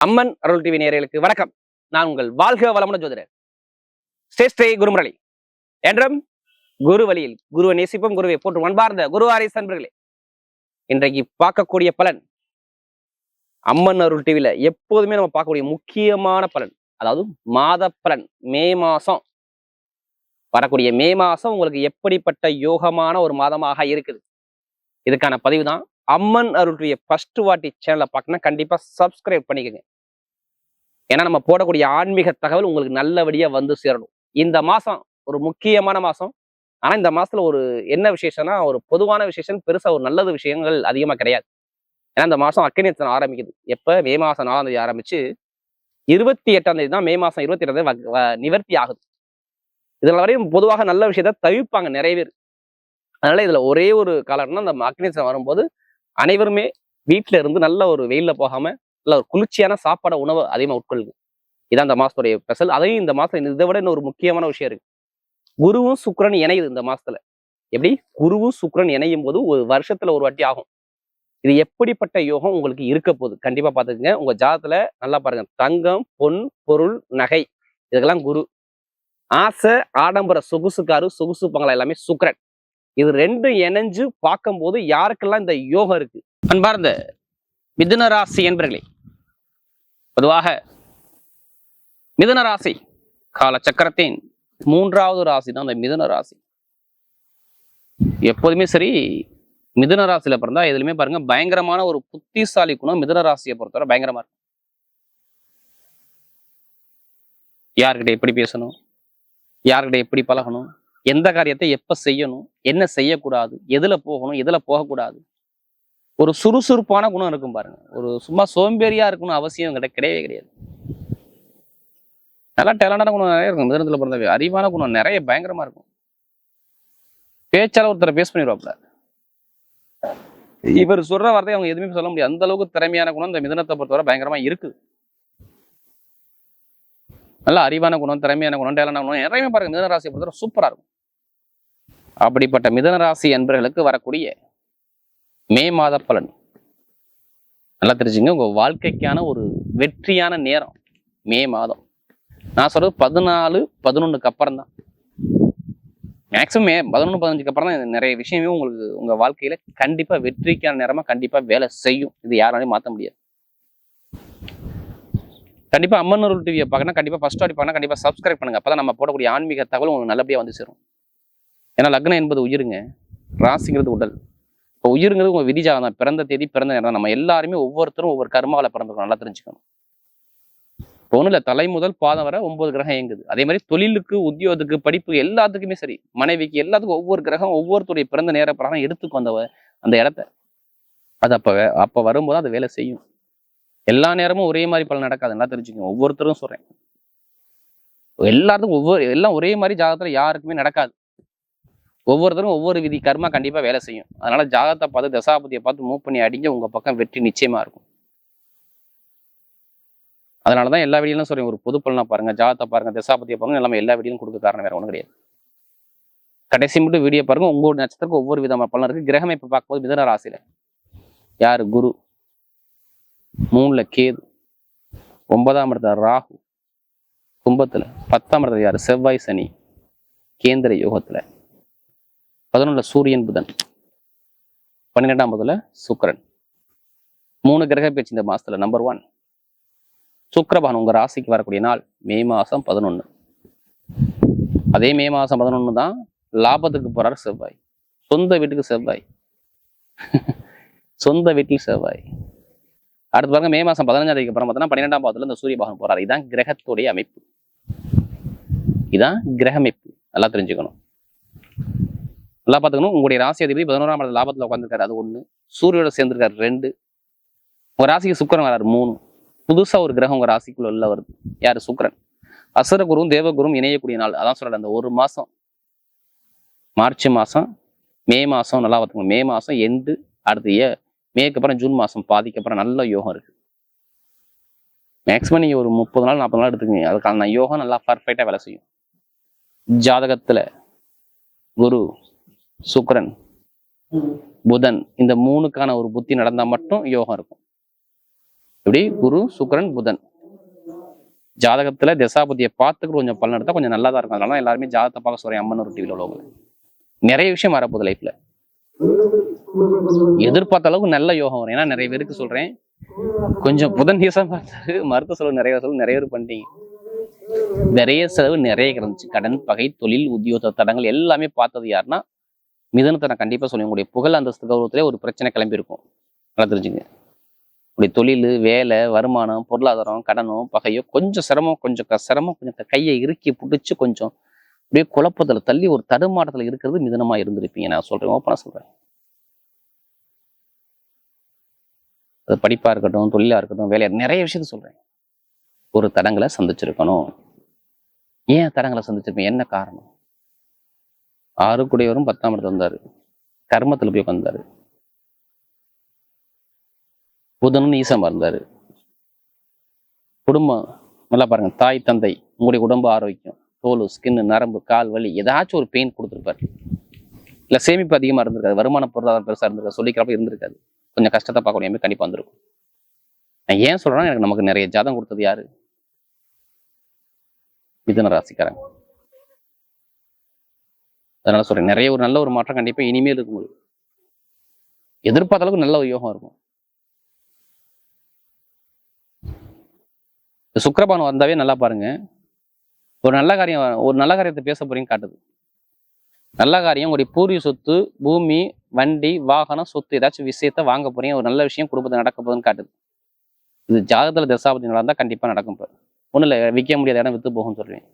அம்மன் அருள் TV நேயர்களுக்கு வணக்கம். நான் உங்கள் வாழ்க வளமுடன் ஜோதிடர் ஸ்ரீ குருமுரளி. என்றும் குரு வழியில் குருவை நேசிப்போம், குருவை போட்டு அன்பார்ந்த குருவாரிஸ் அன்பர்களே, இன்றைக்கு பார்க்கக்கூடிய பலன் அம்மன் அருள் டிவில எப்போதுமே நம்ம பார்க்கக்கூடிய முக்கியமான பலன், அதாவது மாத பலன். மே மாசம் வரக்கூடிய மே மாசம் உங்களுக்கு எப்படிப்பட்ட யோகமான ஒரு மாதமாக இருக்குது, இதுக்கான பதிவு தான். அம்மன் அருள் டிவியை ஃபர்ஸ்ட் வாட்டி சேனலை பார்க்கணும், கண்டிப்பா சப்ஸ்கிரைப் பண்ணிக்கோங்க. ஏன்னா நம்ம போடக்கூடிய ஆன்மீக தகவல் உங்களுக்கு நல்லபடியா வந்து சேரணும். இந்த மாசம் ஒரு முக்கியமான மாசம். ஆனா இந்த மாசத்துல ஒரு என்ன விசேஷம்னா, ஒரு பொதுவான விசேஷம், பெருசா ஒரு நல்லது விஷயங்கள் அதிகமா கிடையாது. ஏன்னா இந்த மாசம் அக்கினி நட்சத்திரம் ஆரம்பிக்குது. எப்ப மே மாசம் 4ஆம் தேதி ஆரம்பிச்சு 28ஆம் தேதி தான் மே மாசம் 28ஆம் தேதி நிவர்த்தி ஆகுது. இதுல வரையும் பொதுவாக நல்ல விஷயத்த தவிர்ப்பாங்க நிறைய பேர். அதனால இதுல ஒரே ஒரு காலம்னா, அந்த அக்கினி நட்சத்திரம் வரும்போது அனைவருமே வீட்டுல இருந்து நல்ல ஒரு வெயில்ல போகாம நல்ல ஒரு குளிர்ச்சியான சாப்பாடு உணவு அதிகமா உட்கொள்ளுங்க. இதான் இந்த மாசத்துடைய ஸ்பெஷல். அதையும் இந்த மாசம் இதை விட இன்னொரு முக்கியமான விஷயம் இருக்கு. குருவும் சுக்கிரன் இணையுது இந்த மாசத்துல. எப்படி குருவும் சுக்கிரன் இணையும் போது ஒரு வருஷத்துல ஒரு வாட்டி ஆகும். இது எப்படிப்பட்ட யோகம் உங்களுக்கு இருக்க போகுது கண்டிப்பா பாத்துக்கங்க. உங்க ஜாதத்துல நல்லா பாருங்க. தங்கம், பொன், பொருள், நகை, இதுக்கெல்லாம் குரு. ஆசை, ஆடம்பர, சொகுசுக்காரு, சொகுசு பங்களா எல்லாமே சுக்கிரன். இது ரெண்டும் இணைஞ்சு பார்க்கும்போது யாருக்கெல்லாம் இந்த யோகம் இருக்கு? அன்பார்ந்த மிதுன ராசி என்பர்களே, பொதுவாக மிதுன ராசி கால சக்கரத்தின் 3வது ராசி தான் இந்த மிதுன ராசி. எப்போதுமே சரி, மிதுன ராசியில பிறந்தா எதுலையுமே பாருங்க பயங்கரமான ஒரு புத்திசாலி குணம் மிதுன ராசியை பொறுத்தவரை பயங்கரமா இருக்கும். யார்கிட்ட எப்படி பேசணும், யார்கிட்ட எப்படி பழகணும், எந்த காரியத்தை எப்ப செய்யணும், என்ன செய்யக்கூடாது, எதுல போகணும், எதுல போகக்கூடாது, ஒரு சுறுசுறுப்பான குணம் இருக்கும் பாருங்க. ஒரு சும்மா சோம்பேறியா இருக்கணும் அவசியம் கிடையவே கிடையாது. நல்லா டேலண்டான குணம் நிறைய இருக்கும் மிதுனத்துல பிறந்தவே. அறிவான குணம் நிறைய பயங்கரமா இருக்கும். பேச்சால ஒருத்தரை பேஸ் பண்ணிடுவாப்ல. இவர் சொல்ற வார்த்தையை அவங்க எதுவுமே சொல்ல முடியாது. அந்த அளவுக்கு திறமையான குணம் இந்த மிதுனத்தை பொறுத்தவரை பயங்கரமா இருக்கு. நல்ல அறிவான குணம், திறமையான குணம், டேலண்டான குணம் நிறைய பாருங்க மிதுன ராசியை பொறுத்தவரை சூப்பரா இருக்கும். அப்படிப்பட்ட மிதுன ராசி என்பவர்களுக்கு வரக்கூடிய மே மாத பலன் நல்லா தெரிஞ்சுங்க. உங்க வாழ்க்கைக்கான ஒரு வெற்றியான நேரம் மே மாதம். நான் சொல்றது 14-11க்கு அப்புறம் தான். மேக்சிமம் 11-15க்கு அப்புறம் தான் நிறைய விஷயமே உங்களுக்கு உங்க வாழ்க்கையில கண்டிப்பா வெற்றிக்கான நேரமா கண்டிப்பா வேலை செய்யும். இது யாராலையும் மாற்ற முடியாது. கண்டிப்பா அம்மன் அருள் டிவியை பார்க்கணும், கண்டிப்பா ஃபர்ஸ்ட் வாட்டி பார்க்கணும், கண்டிப்பா சப்ஸ்கிரைப் பண்ணுங்க. அப்பதான் நம்ம போடக்கூடிய ஆன்மீக தகவல் உங்களுக்கு நல்லபடியா வந்து சேரும். ஏன்னா லக்னம் என்பது உயிருங்க, ராசிங்கிறது உடல். இப்போ உயிருங்கிறது உங்க விதிஜாகம் தான். பிறந்த தேதி, பிறந்த நேரம் தான். நம்ம எல்லாருமே ஒவ்வொருத்தரும் ஒவ்வொரு கர்மாவில பிறந்திருக்கோம், நல்லா தெரிஞ்சுக்கணும். ஒன்றும் இல்லை, தலை முதல் பாதம் வர 9 கிரகம் இயங்குது. அதே மாதிரி தொழிலுக்கு, உத்தியோகத்துக்கு, படிப்பு எல்லாத்துக்குமே சரி, மனைவிக்கு எல்லாத்துக்கும் ஒவ்வொரு கிரகம் ஒவ்வொருத்தருடைய பிறந்த நேர பிரகாரம் எடுத்துக்கும் அந்த இடத்த. அது அப்ப வரும்போது அது வேலை செய்யும். எல்லா நேரமும் ஒரே மாதிரி பலன் நடக்காது, நல்லா தெரிஞ்சுக்கணும். ஒவ்வொருத்தரும் சொல்றேன், எல்லாத்துக்கும் எல்லாம் ஒரே மாதிரி ஜாதகத்துல யாருக்குமே நடக்காது. ஒவ்வொருத்தரும் ஒவ்வொரு விதி கர்மா கண்டிப்பா வேலை செய்யும். அதனால ஜாதகத்தை பார்த்து, தசாபதியை பார்த்து மூவ் பண்ணி அடிஞ்ச உங்க பக்கம் வெற்றி நிச்சயமா இருக்கும். அதனாலதான் எல்லா வீடியோலும் சொல்றேன், ஒரு பொது பலனா பாருங்க, ஜாதகத்தை பாருங்க, தசாபதியை பாருங்க, எல்லாமே எல்லா வீடியோலும் கொடுக்க காரணம் வேற ஒன்றும் கிடையாது. கடைசி மட்டும் வீடியோ பாருங்க. உங்களோட நட்சத்திரத்துக்கு ஒவ்வொரு விதமான பலன் இருக்கு. கிரகம் இப்ப பார்க்கும்போது மிதுன ராசியில யாரு? குரு. 3ல கேது, 9ஆம் இடத்துல ராகு, கும்பத்துல 10ஆம் இடத்துல யாரு? செவ்வாய் சனி கேந்திர யோகத்துல, 11ல சூரியன் புதன், 12ஆம் இடத்துல சுக்கிரன். 3 கிரக பேச்சு இந்த மாசத்துல. நம்பர் 1 சுக்கிரபகவான் உங்க ராசிக்கு வரக்கூடிய நாள் மே மாசம் 11. அதே மே மாசம் 11 தான் லாபத்துக்கு போறாரு செவ்வாய். சொந்த வீட்டுக்கு செவ்வாய். சொந்த வீட்டில் செவ்வாய். அடுத்து பாருங்க, மே மாசம் 15ஆம் தேதிக்கு அப்புறம் பார்த்தோன்னா 12ஆம் பாவத்துல இந்த சூரிய பகவான் போறாரு. இதான் கிரகத்துடைய அமைப்பு. இதான் கிரக அமைப்பு, நல்லா தெரிஞ்சுக்கணும். நல்லா பார்த்துக்கணும். உங்களுடைய ராசி அதிபதி 11ஆம் இடத்துல லாபத்துல உட்காந்துருக்காரு, அது 1. சூரியோட சேர்ந்திருக்காரு 2. உங்க ராசிக்கு சுக்கிரன் வராரு 3. புதுசா ஒரு கிரகம் உங்க ராசிக்குள்ள உள்ள வருது. யாரு? சுக்கிரன். அசுர குருவும் தேவகுரும் இணையக்கூடிய நாள். அதான் சொல்றேன், அந்த ஒரு மாசம், மார்ச் மாசம், மே மாசம் நல்லா பார்த்துக்கணும். மே மாசம் எண்டு, அடுத்த மேக்கு அப்புறம் ஜூன் மாசம் பாதிக்கு அப்புறம் நல்ல யோகம் இருக்கு. மேக்சிமம் நீங்க ஒரு 30 நாள் 40 நாள் எடுத்துக்கீங்க, அதுக்கான யோகம் நல்லா பர்ஃபெக்டா வேலை செய்யும். ஜாதகத்துல குரு, சுக்கிரன், புதன் இந்த 3க்கான ஒரு புத்தி நடந்தா மட்டும் யோகம் இருக்கும். இப்படி குரு சுக்கிரன் புதன் ஜாதகத்துல தசாபதியை பார்த்துட்டு கொஞ்சம் பலன் எடுத்தா கொஞ்சம் நல்லா தான் இருக்கும். அதனால எல்லாருமே ஜாதகத்தை பார்க்க சொல்றேன். அம்மன் ஒரு டிவியில் உள்ளவங்க நிறைய விஷயம் வரப்போகுது லைஃப்ல. எதிர்பார்த்த அளவுக்கு நல்ல யோகம் வரும். ஏன்னா நிறைய பேருக்கு சொல்றேன், கொஞ்சம் புதன் ஈசம் பார்த்தாரு, மருத்துவ செலவு நிறைய பேர் பண்ணிட்டீங்க. நிறைய செலவு நிறைய கிடந்துச்சு. கடன், பகை, தொழில், உத்தியோக தடங்கள் எல்லாமே பார்த்தது யாருன்னா மிதனத்தை. நான் கண்டிப்பா சொல்லுவேன், உங்களுடைய புகழ் அந்தஸ்து கௌரவத்திலே ஒரு பிரச்சனை கிளம்பி இருக்கும். நல்லா தெரிஞ்சுங்க. உங்களுடைய தொழில், வேலை, வருமானம், பொருளாதாரம், கடனோ பகையோ கொஞ்சம் சிரமம், கொஞ்சம் கையை இறுக்கி பிடிச்சி கொஞ்சம் அப்படியே குழப்பத்துல தள்ளி ஒரு தடுமாட்டத்துல இருக்கிறது மிதனமா இருந்திருப்பீங்க. நான் சொல்றேன், ஓப்பனா சொல்றேன். அது படிப்பா இருக்கட்டும், தொழிலா இருக்கட்டும், வேலையா, நிறைய விஷயத்த சொல்றேன். ஒரு தடங்களை சந்திச்சிருக்கணும். ஏன் தடங்களை சந்திச்சிருப்பீங்க? என்ன காரணம்? 6 கூடியவரும் 10ஆம் இடத்துல வந்தாரு, கர்மத்துல போய் உட்கார்ந்தாரு. புதனும் ஈசமா இருந்தாரு. குடும்பம் நல்லா பாருங்க, தாய் தந்தை, உங்களுடைய உடம்பு ஆரோக்கியம், தோல், ஸ்கின், நரம்பு, கால் வலி, ஏதாச்சும் ஒரு பெயின் கொடுத்துருப்பாரு. இல்ல சேமிப்பு அதிகமா இருந்திருக்காது, வருமான பொருளாதாரம் பெருசா இருந்திருக்காது, சொல்லிக்கிறப்ப இருந்திருக்காது, கொஞ்சம் கஷ்டத்தை பார்க்கக்கூடிய கண்டிப்பா வந்திருக்கும். நான் ஏன் சொல்றேன்னா, எனக்கு நமக்கு நிறைய ஜாதகம் கொடுத்தது யாரு? மிதுன ராசிக்காரங்க. அதனால சொல்றேன், நிறைய ஒரு நல்ல ஒரு மாற்றம் கண்டிப்பா இனிமேல் இருக்கும். எதிர்பார்த்த அளவுக்கு நல்ல ஒரு யோகம் இருக்கும். சுக்கிரபானம் வந்தாவே நல்லா பாருங்க, ஒரு நல்ல காரியத்தை பேச போறீங்கன்னு காட்டுது. நல்ல காரியம், உங்களுடைய பூர்வீக சொத்து, பூமி, வண்டி, வாகனம், சொத்து, ஏதாச்சும் விஷயத்த வாங்க போறீங்க, ஒரு நல்ல விஷயம் குடும்பத்தில் நடக்க போகுதுன்னு காட்டுது. இது ஜாதகத்துல தசாபதி நடந்தா கண்டிப்பா நடக்கும். இப்போ ஒன்றும் இல்லை, விற்க முடியாத இடம் வித்து போகும்னு சொல்லுவேன்.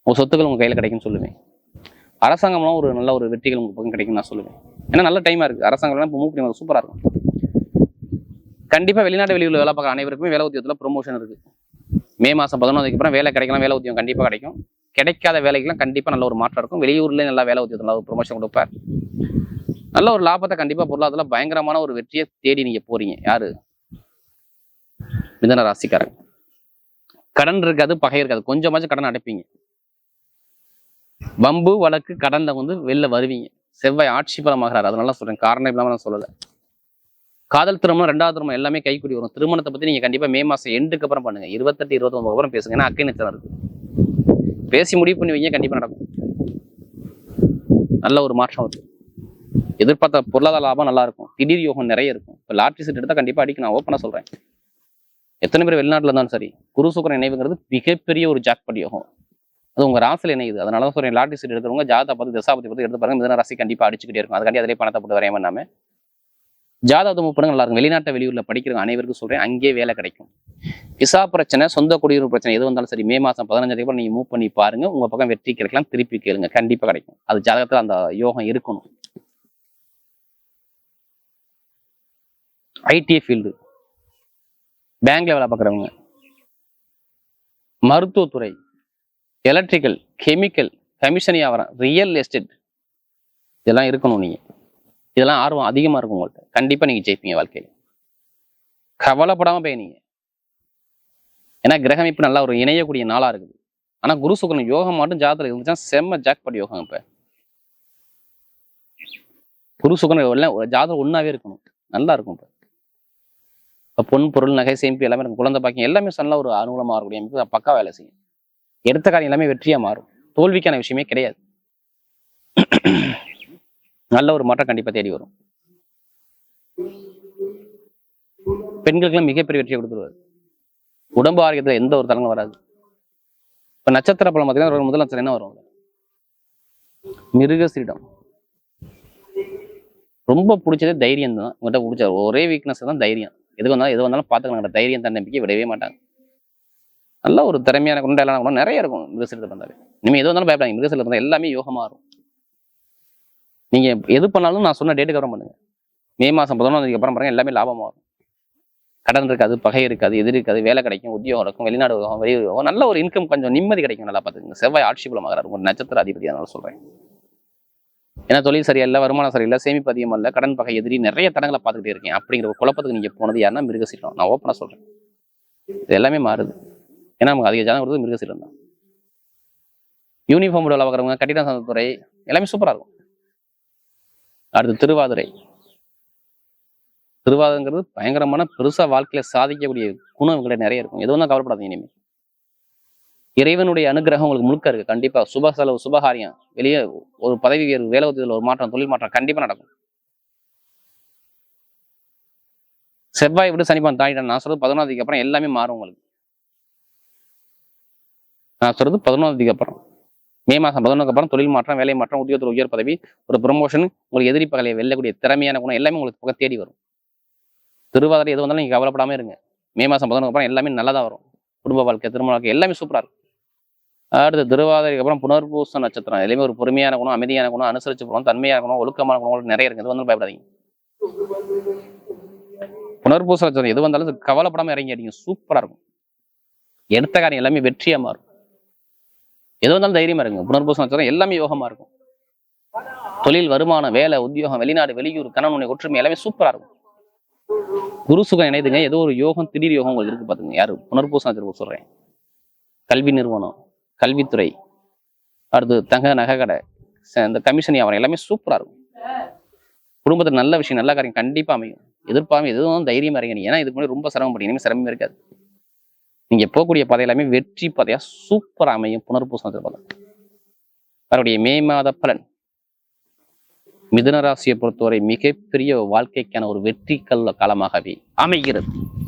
உங்க சொத்துக்கள் உங்க கையில கிடைக்கும்னு சொல்லுவேன். அரசாங்கம்லாம் ஒரு நல்ல ஒரு வெற்றிகள் உங்க பக்கம் கிடைக்கும் நான் சொல்லுவேன். ஏன்னா நல்ல டைமா இருக்கு. அரசாங்கம் இப்போ மூவ் பண்ணி சூப்பரா இருக்கும். கண்டிப்பா வெளிநாட்டு வெளியூர்ல வேலை பார்க்குற அனைவருக்குமே வேலை உத்தியோகத்துல ப்ரொமோஷன் இருக்கு. மே மாசம் 11 அப்புறம் வேலை கிடைக்கலாம், வேலை உத்தியோகம் கண்டிப்பா கிடைக்கும். கிடைக்காத வேலைக்கெல்லாம் கண்டிப்பா நல்ல ஒரு மாற்றம் இருக்கும். வெளியூர்ல நல்லா வேலை உத்தியோகத்துல ஒரு ப்ரொமோஷன் கொடுப்பார். நல்ல ஒரு லாபத்தை கண்டிப்பா பொருளாதார பயங்கரமான ஒரு வெற்றியை தேடி நீங்க போறீங்க. யாரு? மிதுன ராசிக்காரங்க. கடன் இருக்காது, பகை இருக்காது, கொஞ்சமாச்சும் கடன் அடைப்பீங்க. வம்பு வழக்கு கடன்ல வெளில வருவீங்க. செவ்வாய் ஆட்சி பலமாகிறார், அதனால சொல்றேன், காரணம் இல்லாம நான் சொல்லலை. காதல் திருமணம், 2வது திருமணம் எல்லாமே கைக்கூடி வரும். திருமணத்தை பத்தி நீங்க கண்டிப்பா மே மாசம் எண்டுக்கு அப்புறம் பண்ணுங்க. 28, 29 அப்புறம் பேசுங்க. ஏன்னா அக்கை நட்சத்திரம் இருக்கு. பேசி முடிவு பண்ணி வைங்க, கண்டிப்பா நடக்கும். நல்ல ஒரு மாற்றம் இருக்கு. எதிர்பார்த்த பொருளாதார லாபம் நல்லா இருக்கும். திடீர் யோகம் நிறைய இருக்கும். இப்போ லாட்ரி சீட் எடுத்தா கண்டிப்பா அடிக்க நான் ஓப்பனா சொல்றேன். எத்தனை பேர் வெளிநாட்டுல இருந்தாலும் சரி, குரு சுக்கிரன் இணைவுங்கிறது மிகப்பெரிய ஒரு ஜாக்பாட் யோகம். அது உங்க ராசியில் இணையுது. அதனால சொல்றேன், லாட்ரி சீட் எடுக்கிறவங்க ஜாதகத்தை பார்த்து தசாபதி பார்த்து எடுத்து பாருங்க. மிதுன ராசி கண்டிப்பா அடிச்சுக்கிட்டே இருக்கும். அதுக்காண்டி அதிலே பணத்தை போட்டு வரையாம நாம ஜாதகத்தை மூவ் பண்ணுங்க, நல்லா இருக்கும். வெளிநாட்டு வெளியூர்ல படிக்கிறவங்க அனைவருக்கும் சொல்றேன், அங்கேயே வேலை கிடைக்கும். விசா பிரச்சனை, சொந்த குடியுரிமை பிரச்சனை எது வந்தாலும் சரி, மே மாசம் 15 நீங்க மூவ் பண்ணி பாருங்க, உங்க பக்கம் வெற்றி கிடைக்கலாம். திருப்பி கேளுங்க, கண்டிப்பா கிடைக்கும். அது ஜாதகத்துல அந்த யோகம் இருக்கணும். ஐடி ஃபீல்டு, பேங்க்ல வேலை பார்க்குறவங்க, மருத்துவத்துறை, எலக்ட்ரிக்கல், கெமிக்கல், கமிஷன் வியாபாரம், ரியல் எஸ்டேட், இதெல்லாம் இருக்கணும். நீங்க இதெல்லாம் ஆர்வம் அதிகமா இருக்கும் உங்கள்கிட்ட, கண்டிப்பா நீங்க ஜெயிப்பீங்க வாழ்க்கையில. கவலைப்படாம பயணிங்க. ஏன்னா கிரகம் இப்ப நல்லா ஒரு இணையக்கூடிய நாளா இருக்குது. ஆனா குரு சுக்கிரன் யோகம் மட்டும் ஜாதகத்துல இருந்துச்சா செம்ம ஜாக்பாட் யோகம். இப்ப குரு சுக்கிரன் எல்லாம் ஜாதகம் ஒன்னாவே இருக்கணும், நல்லா இருக்கும். இப்ப பொன், பொருள், நகை, சேமிப்பு எல்லாமே இருக்கும். குழந்தை பாக்கியம் எல்லாமே நல்ல ஒரு அனுகூலமா இருக்கக்கூடிய அமைப்பு பக்கா வேலை செய்யும். எடுத்த காரியம் எல்லாமே வெற்றியா மாறும். தோல்விக்கான விஷயமே கிடையாது. நல்ல ஒரு மாற்றம் கண்டிப்பா தேடி வரும். பெண்களுக்கெல்லாம் மிகப்பெரிய வெற்றியை கொடுத்துருவாரு. உடம்பு ஆரோக்கியத்துல எந்த ஒரு தடங்களும் வராது. இப்ப நட்சத்திர பலம் பார்த்தீங்கன்னா முதல் நட்சத்திரம் என்ன வரும்? மிருகசீரிடம். ரொம்ப பிடிச்சதே தைரியம் தான். உங்கள்கிட்ட பிடிச்ச ஒரே வீக்னஸ் தான் தைரியம். எது வந்தாலும் பார்த்துக்கலாம். தைரியம் தன்னம்பிக்கை விடவே மாட்டாங்க. நல்ல ஒரு திறமையான குணம், எல்லாம் குணம் நிறைய இருக்கும் மிருகசீரிடத்தை வந்தாலே. இனிமே எது வந்தாலும் பயப்படாங்க. மிருகசீரிடம் வந்தா எல்லாமே யோகமா இருக்கும். நீங்க எது பண்ணாலும் நான் சொன்ன டேட்டுக்கு அப்புறம் பண்ணுங்க. மே மாசம் 11 அப்புறம் பாருங்க, எல்லாமே லாபமா வரும். கடன் இருக்காது, பகை இருக்காது, எதிர் இருக்காது, வேலை கிடைக்கும், உத்தியோகம் இருக்கும், வெளிநாடு வெளியூர் நல்ல ஒரு இன்கம், கொஞ்சம் நிம்மதி கிடைக்கும். நல்லா பார்த்துக்கங்க. செவ்வாய் ஆட்சி பலமாகிறார், ஒரு நட்சத்திர அதிபதியானால சொல்றேன். ஏன்னா தொழில் சரியில்லை, வருமானம் சரியில்லை, சேமிப்பு அதிகமாக இல்லை, கடன் பகை எதிரி நிறைய தடங்களை பார்த்துக்கிட்டே இருக்கேன். அப்படிங்கிற ஒரு குழப்பத்துக்கு நீங்க போனது யாருன்னா மிருகசீரிடம். நான் ஓப்பனா சொல்றேன், இது எல்லாமே மாறுது. ஏன்னா நமக்கு அதிக ஜாதகம் கொடுத்தது மிருகசீரிடம் தான். யூனிஃபார்ம் வேலை பார்க்குறவங்க, கட்டிட சந்தத்துறை எல்லாமே சூப்பரா இருக்கும். அடுத்து திருவாதிரை, திருவாதிரைங்கிறது பயங்கரமான பெருசா வாழ்க்கையில சாதிக்கக்கூடிய குணம் இவங்கள்ட்ட நிறைய இருக்கும். எதுவும் தான் கவலைப்படாதீங்க. இனிமே இறைவனுடைய அனுகிரகம் உங்களுக்கு முழுக்க இருக்கு. கண்டிப்பா சுப செலவு, சுபகாரியம், வெளியே ஒரு பதவி உயர்வு, வேலை உதவியில் ஒரு மாற்றம், தொழில் மாற்றம் கண்டிப்பா நடக்கும். செவ்வாய் விட்டு சனிப்பான் தாண்டிட்டான். நான் சொல்றது 11ஆம் அப்புறம் எல்லாமே மாறும் உங்களுக்கு. நான் சொல்றது 11ஆம் அப்புறம், மே மாசம் 11 அப்புறம் தொழில் மாற்றம், வேலை மாற்றம், உத்தியோகத்தில் உயர் பதவி, ஒரு ப்ரமோஷன், உங்களுக்கு எதிரி பகலை வெல்லக்கூடிய திறமையான குணம் எல்லாமே உங்களுக்கு பக்கம் தேடி வரும். திருவாதிரை எது வந்தாலும் நீங்க கவலைப்படாம இருங்க. மே மாசம் 11 அப்புறம் எல்லாமே நல்லதா வரும். குடும்ப வாழ்க்கை, திருமண வாழ்க்கை எல்லாமே சூப்பரா இருக்கும். அடுத்து திருவாதிரைக்கு அப்புறம் புனர்பூச நட்சத்திரம். எல்லாமே ஒரு பொறுமையான குணம், அமைதியான குணம், அனுசரிச்சு போகணும், தன்மையான குணம், ஒழுக்கமான குணங்கள் நிறைய இருக்கு. எது வந்தாலும் பயப்படாதீங்க. புனர்பூச நட்சத்திரம் எது வந்தாலும் கவலைப்படாம இறங்கி அடிங்க. சூப்பரா இருக்கும். எடுத்த காரியம் எல்லாமே வெற்றியா மாறும். எது வந்தாலும் தைரியமா இருங்க. புனர்பூச நட்சத்திரம் எல்லாமே யோகமா இருக்கும். தொழில், வருமானம், வேலை, உத்தியோகம், வெளிநாடு, வெளியூர், கணவனுடைய ஒற்றுமை எல்லாமே சூப்பரா இருக்கும். குரு சுகம் இணைதுங்க. ஏதோ ஒரு யோகம், திடீர் யோகம் உங்களுக்கு இருக்கு பாத்துங்க. யாரு புனர்பூச நட்சத்திரம் சொல்றேன். கல்வி நிறுவனம், கல்வித்துறை, அடுத்து தங்க நகை கடை, இந்த கமிஷன் வியாபாரம் எல்லாமே சூப்பரா இருக்கும். குடும்பத்தில் நல்ல விஷயம், நல்ல காரியம் கண்டிப்பா அமையும். எதிர்ப்பாம எதுவும் தைரியமா இறங்க. ஏன்னா இதுக்கு முன்னாடி ரொம்ப சிரமப்பட்டீங்க. இனிமேல் சிரமமே இருக்காது. நீங்க போகக்கூடிய பாதை எல்லாமே வெற்றி பாதையா சூப்பரா அமையும். புனர்பூச நட்சத்திரம். அவருடைய மே மாத பலன் மிதுன ராசியை பொறுத்தவரை மிகப்பெரிய வாழ்க்கைக்கான ஒரு வெற்றி காலமாகவே அமைகிறது.